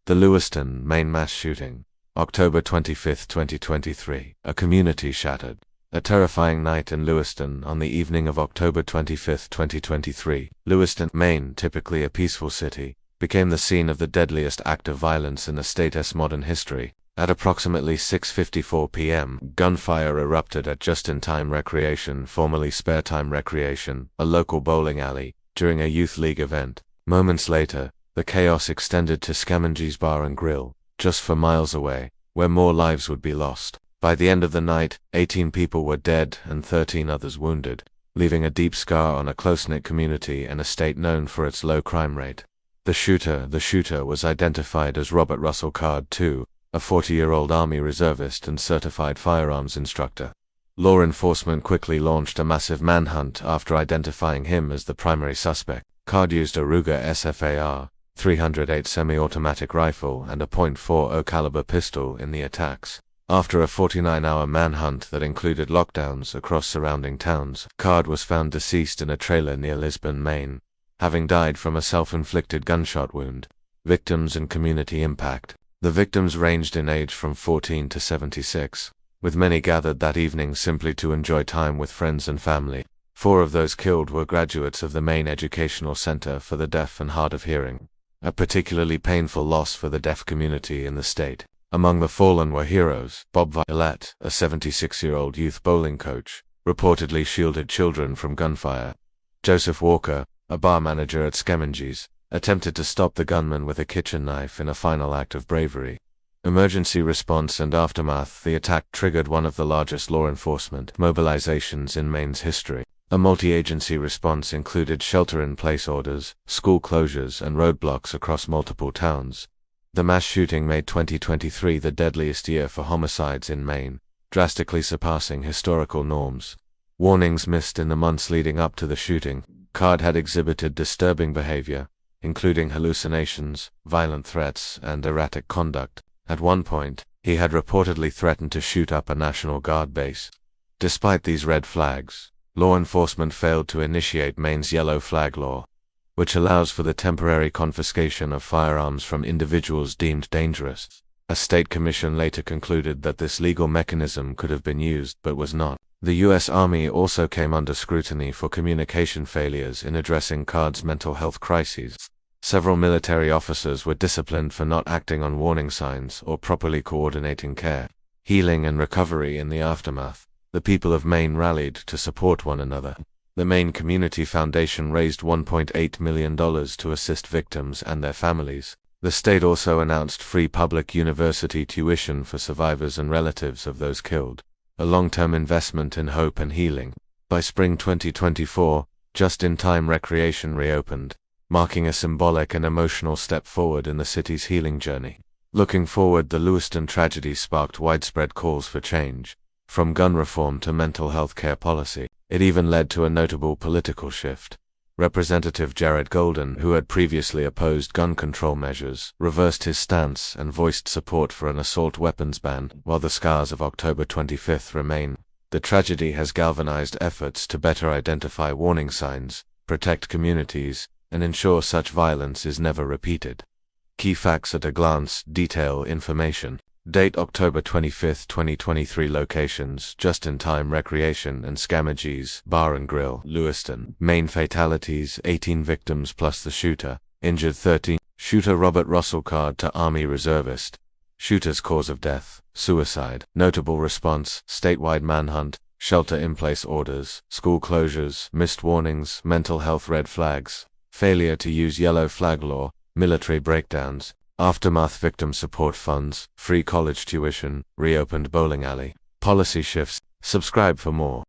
The Lewiston, Maine mass shooting. October 25, 2023. A community shattered. A terrifying night in Lewiston on the evening of October 25, 2023. Lewiston, Maine, typically a peaceful city, became the scene of the deadliest act of violence in the state's modern history. At approximately 6:54 p.m., gunfire erupted at Just-in-Time Recreation, formerly Spare Time Recreation, a local bowling alley, during a youth league event. Moments later, the chaos extended to Scamengie's Bar and Grill, just 4 miles away, where more lives would be lost. By the end of the night, 18 people were dead and 13 others wounded, leaving a deep scar on a close-knit community and a state known for its low crime rate. The shooter was identified as Robert Russell Card II, a 40-year-old Army reservist and certified firearms instructor. Law enforcement quickly launched a massive manhunt after identifying him as the primary suspect. Card used a Ruger SFAR 308 semi-automatic rifle and a .40 caliber pistol in the attacks. After a 49-hour manhunt that included lockdowns across surrounding towns, Card was found deceased in a trailer near Lewiston, Maine, having died from a self-inflicted gunshot wound. Victims and community impact. The victims ranged in age from 14 to 76, with many gathered that evening simply to enjoy time with friends and family. 4 of those killed were graduates of the Maine Educational Center for the Deaf and Hard of Hearing, a particularly painful loss for the deaf community in the state. Among the fallen were heroes. Bob Violet, a 76-year-old youth bowling coach, reportedly shielded children from gunfire. Joseph Walker, a bar manager at Scamengie's, attempted to stop the gunman with a kitchen knife in a final act of bravery. Emergency response and aftermath. The attack triggered one of the largest law enforcement mobilizations in Maine's history. A multi-agency response included shelter-in-place orders, school closures, and roadblocks across multiple towns. The mass shooting made 2023 the deadliest year for homicides in Maine, drastically surpassing historical norms. Warnings missed in the months leading up to the shooting. Card had exhibited disturbing behavior, including hallucinations, violent threats, and erratic conduct. At one point, he had reportedly threatened to shoot up a National Guard base. Despite these red flags, law enforcement failed to initiate Maine's yellow flag law, which allows for the temporary confiscation of firearms from individuals deemed dangerous. A state commission later concluded that this legal mechanism could have been used but was not. The U.S. Army also came under scrutiny for communication failures in addressing Card's mental health crises. Several military officers were disciplined for not acting on warning signs or properly coordinating care. Healing and recovery. In the aftermath, the people of Maine rallied to support one another. The Maine Community Foundation raised $1.8 million to assist victims and their families. The state also announced free public university tuition for survivors and relatives of those killed, a long-term investment in hope and healing. By spring 2024, Just-in-Time Recreation reopened, marking a symbolic and emotional step forward in the city's healing journey. Looking forward, the Lewiston tragedy sparked widespread calls for change, from gun reform to mental health care policy. It even led to a notable political shift. Representative Jared Golden, who had previously opposed gun control measures, reversed his stance and voiced support for an assault weapons ban. While the scars of October 25 remain, the tragedy has galvanized efforts to better identify warning signs, protect communities, and ensure such violence is never repeated. Key facts at a glance. Detail information. Date October 25, 2023. Locations: Just-in-Time Recreation and Scamengie's Bar and Grill, Lewiston. Main fatalities: 18 victims plus the shooter, injured 13. Shooter Robert Russell Card to Army reservist. Shooter's cause of death: suicide. Notable response: statewide manhunt, shelter-in-place orders, school closures, missed warnings, mental health red flags, failure to use yellow flag law, military breakdowns. Aftermath: victim support funds, free college tuition, reopened bowling alley. Policy shifts. Subscribe for more.